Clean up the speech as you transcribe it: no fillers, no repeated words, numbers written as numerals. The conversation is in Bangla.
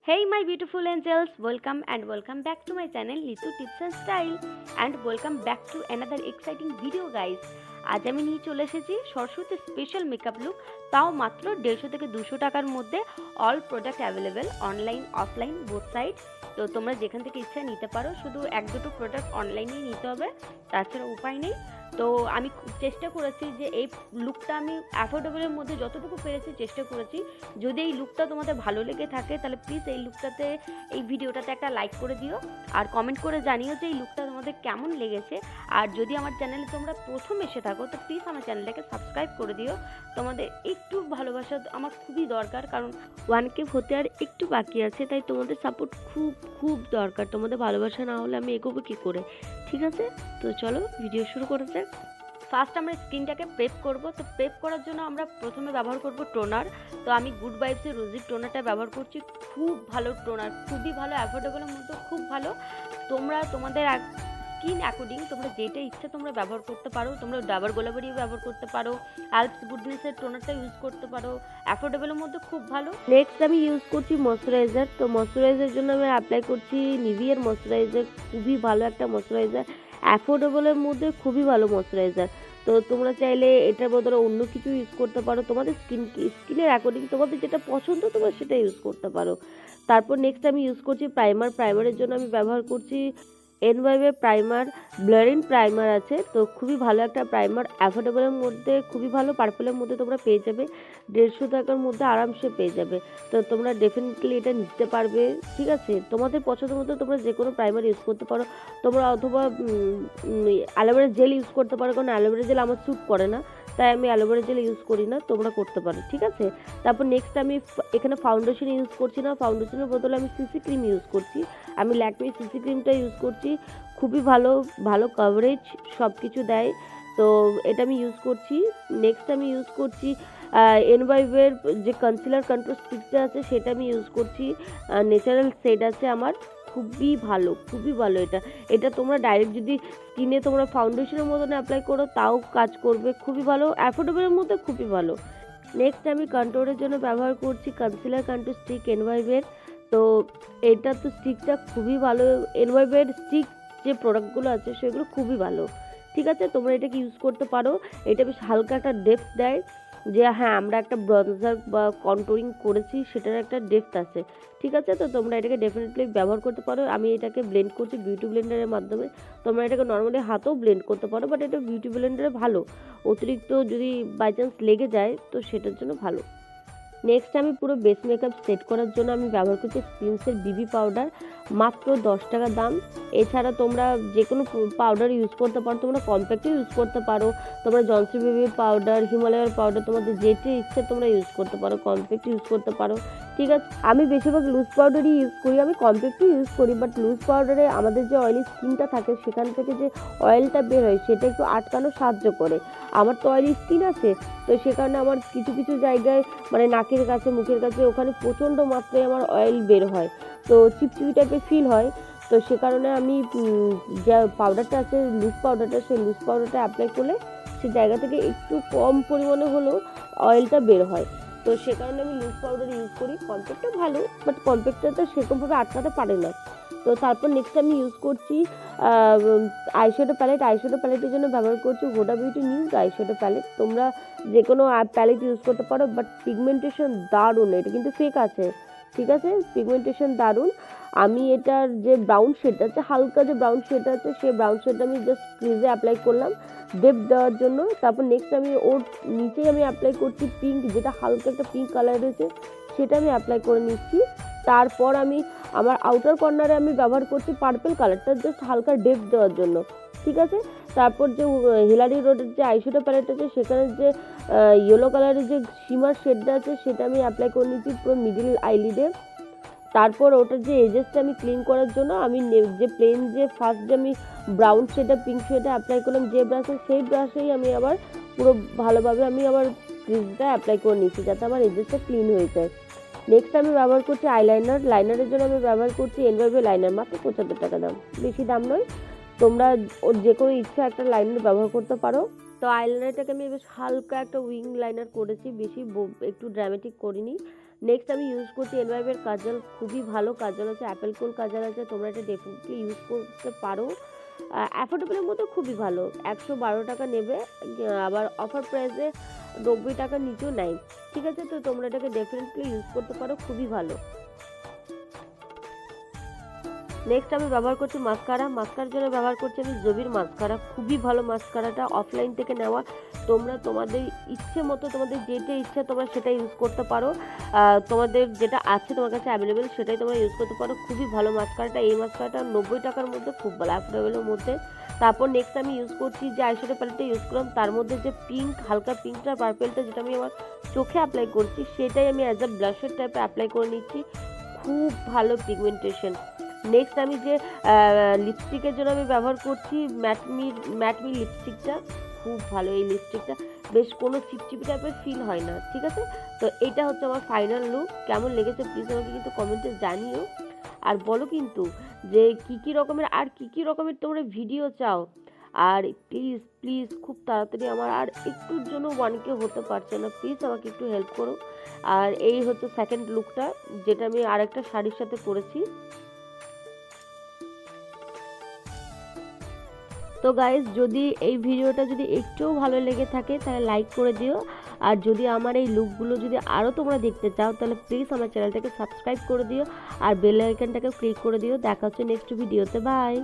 Hey my beautiful angels, welcome back to my channel Litu Tips and Style and welcome back to another exciting video guys. আজ আমি নিয়ে চলে এসেছি সরস্বতী স্পেশাল মেকআপ লুক, তাও মাত্র 150 থেকে 200 টাকার মধ্যে। All product available, online offline both side. তো তোমরা যেখান থেকে ইচ্ছা নিতে পারো, শুধু এক দুটো প্রোডাক্ট অনলাইনেই নিতে হবে, তাছাড়া উপায় নেই। তো আমি চেষ্টা করেছি যে এই লুকটা আমি অ্যাফোর্ডেবলের মধ্যে যতটুকু পেরেছি চেষ্টা করেছি। যদি এই লুকটা তোমাদের ভালো লেগে থাকে তাহলে প্লিজ এই লুকটাতে, এই ভিডিওটাতে একটা লাইক করে দিও আর কমেন্ট করে জানিও যে এই লুকটা তোমাদের কেমন লেগেছে। আর যদি আমার চ্যানেলে তোমরা প্রথম এসে থাকো তো প্লিজ আমার চ্যানেলটাকে সাবস্ক্রাইব করে দিও। তোমাদের একটু ভালোবাসা আমার খুবই দরকার, কারণ 1K হতে আর একটু বাকি আছে, তাই তোমাদের সাপোর্ট খুব খুব দরকার। তোমাদের ভালোবাসা না হলে আমি এগোবো কী করে, ঠিক আছে? তো চলো ভিডিও শুরু করা যাক। ফার্স্ট আমরা স্কিনটাকে প্রেপ করব। তো প্রেপ করার জন্য আমরা প্রথমে ব্যবহার করব টোনার। তো আমি গুড ভাইবসের রোজিক টোনারটা ব্যবহার করছি। খুব ভালো টোনার, খুবই ভালো, অ্যাফোর্ডেবলের মধ্যে খুব ভালো। তোমরা তোমাদের স্কিন অ্যাকর্ডিং তোমরা যেটা ইচ্ছা তোমরা ব্যবহার করতে পারো। তোমরা ডাবর গোলাবারিও ব্যবহার করতে পারো, অ্যালপস গুডনেসের টোনারটা ইউজ করতে পারো, অ্যাফোর্ডেবলের মধ্যে খুব ভালো। নেক্সট আমি ইউজ করছি ময়শ্চারাইজার। তো ময়শ্চারাইজারের জন্য আমি অ্যাপ্লাই করছি নিভিয়ার ময়শ্চারাইজার। খুবই ভালো একটা ময়শ্চারাইজার, অ্যাফোর্ডেবলের মধ্যে খুবই ভালো ময়শ্চারাইজার। তো তোমরা চাইলে এটার বদলে অন্য কিছু ইউজ করতে পারো, তোমাদের স্কিনের অ্যাকর্ডিং তোমাদের যেটা পছন্দ তোমরা সেটা ইউজ করতে পারো। তারপর নেক্সট আমি ইউজ করছি প্রাইমার। প্রাইমারের জন্য আমি ব্যবহার করছি এনওয়াইভের প্রাইমার, ব্লারিং প্রাইমার আছে। তো খুবই ভালো একটা প্রাইমার, অ্যাফোর্ডেবলের মধ্যে খুবই ভালো, পার্পলের মধ্যে তোমরা পেয়ে যাবে, 150 টাকার মধ্যে আরামসে পেয়ে যাবে। তো তোমরা ডেফিনেটলি এটা নিতে পারবে, ঠিক আছে? তোমাদের পছন্দ মতো তোমরা যে কোনো প্রাইমার ইউজ করতে পারো। তোমরা অথবা অ্যালোভেরা জেল ইউজ করতে পারো, কারণ অ্যালোভেরা জেল আমার স্যুট করে না, তাই আমি অ্যালোভেরা জেল ইউজ করি না, তোমরা করতে পারো, ঠিক আছে? তারপর নেক্সট আমি এখানে ফাউন্ডেশন ইউজ করছি না, ফাউন্ডেশনের বদলে আমি সিসি ক্রিম ইউজ করছি। আমি ল্যাকমি সিসি ক্রিমটা ইউজ করছি, খুবই ভালো, ভালো কভারেজ সব কিছু দেয়। তো এটা আমি ইউজ করছি। নেক্সট আমি ইউজ করছি এনওয়াইভের যে কনসিলার কন্ট্রোল স্টিকটা আছে সেটা আমি ইউজ করছি। ন্যাচারাল শেড আছে আমার, খুবই ভালো, খুবই ভালো। এটা তোমরা ডাইরেক্ট যদি স্কিনে তোমরা ফাউন্ডেশনের মতন অ্যাপ্লাই করো তাও কাজ করবে, খুবই ভালো, অ্যাফোর্ডেবলের মধ্যে খুবই ভালো। নেক্সট আমি কন্ট্রোলের জন্য ব্যবহার করছি কনসিলার কন্ট্রোল স্টিক এনওয়াইভের। তো এটা তো স্টিকটা খুবই ভালো, এনওয়াইভের স্টিক যে প্রোডাক্টগুলো আছে সেগুলো খুবই ভালো, ঠিক আছে? তোমরা এটাকে ইউজ করতে পারো। এটা বেশ হালকা একটা ডেপথ দেয়, যে হ্যাঁ আমরা একটা ব্রঞ্জার বা কন্ট্রোলিং করেছি সেটার একটা ডেপথ আছে, ঠিক আছে? তো তোমরা এটাকে ডেফিনেটলি ব্যবহার করতে পারো। আমি এটাকে ব্লেন্ড করছি বিউটি ব্লেন্ডারের মাধ্যমে। তোমরা এটাকে নর্মালি হাতেও ব্লেন্ড করতে পারো, বাট এটা বিউটি ব্লেন্ডারে ভালো, অতিরিক্ত যদি বাই চান্স লেগে যায় তো সেটার জন্য ভালো। নেক্সট আমি পুরো বেস মেকআপ সেট করার জন্য আমি ব্যবহার করছি স্প্রিন্সের বিবি পাউডার, মাত্র 10 টাকা দাম। এছাড়া তোমরা যে কোনো পাউডার ইউজ করতে পারো, তোমরা কম্প্যাক্টও ইউজ করতে পারো, তোমরা জনসন বেবি পাউডার, হিমালয়ের পাউডার, তোমাদের যেটা ইচ্ছে তোমরা ইউজ করতে পারো, কম্প্যাক্ট ইউজ করতে পারো, ঠিক আছে? আমি বেশিরভাগ লুজ পাউডারই ইউজ করি, আমি কম্প্যাক্টও ইউজ করি, বাট লুজ পাউডারে আমাদের যে অয়েলি স্কিনটা থাকে সেখান থেকে যে অয়েলটা বের হয় সেটা একটু আটকানো সাহায্য করে। আমার তো অয়েলি স্কিন আছে, তো সে কারণে আমার কিছু কিছু জায়গায় মানে নাকের কাছে, মুখের কাছে, ওখানে প্রচণ্ড মাত্রায় আমার অয়েল বের হয়, তো চিপচিপি টাইপের ফিল হয়। তো সে কারণে আমি যা পাউডারটা আছে লুজ পাউডারটা, সেই লুজ পাউডারটা অ্যাপ্লাই করলে সে জায়গা থেকে একটু কম পরিমাণে হলেও অয়েলটা বের হয়। তো সে কারণে আমি লুজ পাউডার ইউজ করি। কম্প্যাক্টটা ভালো, বাট কম্প্যাক্টটা তো সেরকমভাবে আটকাতে পারে না। তো তারপর নেক্সট আমি ইউজ করছি আইশ্যাডো প্যালেট। আইশ্যাডো প্যালেটের জন্য ব্যবহার করছি Huda Beauty Nudes eyeshadow palette. তোমরা যে কোনো প্যালেট ইউজ করতে পারো, বাট পিগমেন্টেশন দারুণ, এটা কিন্তু ফেক আছে, ঠিক আছে? পিগমেন্টেশন দারুণ। আমি এটার যে ব্রাউন শেড আছে, হালকা যে ব্রাউন শেড আছে, সেই ব্রাউন শেডটা আমি জাস্ট ক্রিজে অ্যাপ্লাই করলাম ডেপথ দেওয়ার জন্য। তারপর নেক্সট আমি ওর নিচেই আমি অ্যাপ্লাই করছি পিঙ্ক, যেটা হালকা একটা পিঙ্ক কালার রয়েছে সেটা আমি অ্যাপ্লাই করে নিচ্ছি। তারপর আমি আমার আউটার কর্নারে আমি ব্যবহার করছি পার্পল কালারটা, জাস্ট হালকা ডেপথ দেওয়ার জন্য, ঠিক আছে? তারপর যে হিলারি রোডের যে আইশ্যাডো প্যালেট আছে সেখানে যে ইয়েলো কালারের যে শিমার শেডটা আছে সেটা আমি অ্যাপ্লাই করে নিচ্ছি পুরো মিডিল আইলিডে। তারপর ওটার যে এজেসটা আমি ক্লিন করার জন্য আমি যে প্লেন যে ফার্স্ট যে আমি ব্রাউন শেডটা পিঙ্ক শেডটা অ্যাপ্লাই করলাম যে ব্রাশে, সেই ব্রাশেই আমি আবার পুরো ভালোভাবে আমি আবার ক্রিজটা অ্যাপ্লাই করে নিচ্ছি যাতে আমার এজেসটা ক্লিন হয়ে যায়। নেক্সট আমি ব্যবহার করছি আইলাইনার। লাইনারের জন্য আমি ব্যবহার করছি এনভাইভের লাইনার, মাত্র 75 টাকা দাম, বেশি দাম নয়। তোমরা ওর যে কোনো ইচ্ছা একটা লাইনার ব্যবহার করতে পারো। তো আইলাইনারটাকে আমি বেশ হালকা একটা উইং লাইনার করেছি, বেশি একটু ড্রামেটিক করিনি। নেক্সট আমি ইউজ করছি NYB এর কাজল, খুবই ভালো কাজল আছে, অ্যাপেল কোল কাজল আছে, তোমরা এটা ডেফিনেটলি ইউজ করতে পারো। অ্যাফোর্ডেবলের মধ্যে খুবই ভালো, 112 টাকা নেবে, আবার অফার প্রাইসে 90 টাকার নিচেও নাই, ঠিক আছে। তো তোমরা এটাকে ডেফিনেটলি ইউজ করতে পারো, খুবই ভালো। নেক্সট আমি ব্যবহার করছি মাস্কারার জন্য ব্যবহার করছি আমি জবির মাস্কারা, খুবই ভালো মাস্কারাটা, অফলাইন থেকে নেওয়া। তোমরা তোমাদের ইচ্ছে মতো, তোমাদের যেটা ইচ্ছা তোমরা সেটা ইউজ করতে পারো, তোমাদের যেটা আছে তোমার কাছে অ্যাভেলেবেল সেটাই তোমরা ইউজ করতে পারো, খুবই ভালো মাস্কারাটা। এই মাস্কারাটা 90 টাকার মধ্যে খুব ভালো, অ্যাফোর্ডেবলের মধ্যে। তারপর নেক্সট আমি ইউজ করছি যে আইশ্যাডো প্যালেটটা ইউজ করলাম, তার মধ্যে যে পিঙ্ক, হালকা পিঙ্কটা পার্পেলটা যেটা আমি আমার চোখে অ্যাপ্লাই করছি, সেটাই আমি অ্যাজ আ ব্লাশের টাইপে অ্যাপ্লাই করে নিচ্ছি, খুব ভালো পিগমেন্টেশন। নেক্সট আমি যে লিপস্টিকের জন্য আমি ব্যবহার করছি ম্যাটমি লিপস্টিকটা, খুব ভালো এই লিপস্টিকটা, বেশ কোনো চিপচিপি টাইপের ফিল হয় না, ঠিক আছে। তো এটা হচ্ছে আমার ফাইনাল লুক, কেমন লেগেছে প্লিজ আমাকে কিন্তু কমেন্টে জানিও, আর বলো কিন্তু যে কী রকমের তোমরা ভিডিও চাও। আর প্লিজ প্লিজ খুব তাড়াতাড়ি আমার আর একটুর জন্য 1K হতে পারছে না, প্লিজ আমাকে একটু হেল্প করো। আর এই হচ্ছে সেকেন্ড লুকটা, যেটা আমি আরেকটা শাড়ির সাথে করেছি। তো গাইজ, যদি এই ভিডিওটা যদি একটুও ভালো লেগে থাকে তাহলে লাইক করে দিও, আর যদি আমার এই লুকগুলো যদি আরও তোমরা দেখতে চাও তাহলে প্লিজ আমার চ্যানেলটাকে সাবস্ক্রাইব করে দিও, আর বেল আইকনটাকে ক্লিক করে দিও। দেখা হচ্ছে নেক্সট ভিডিওতে, বাই।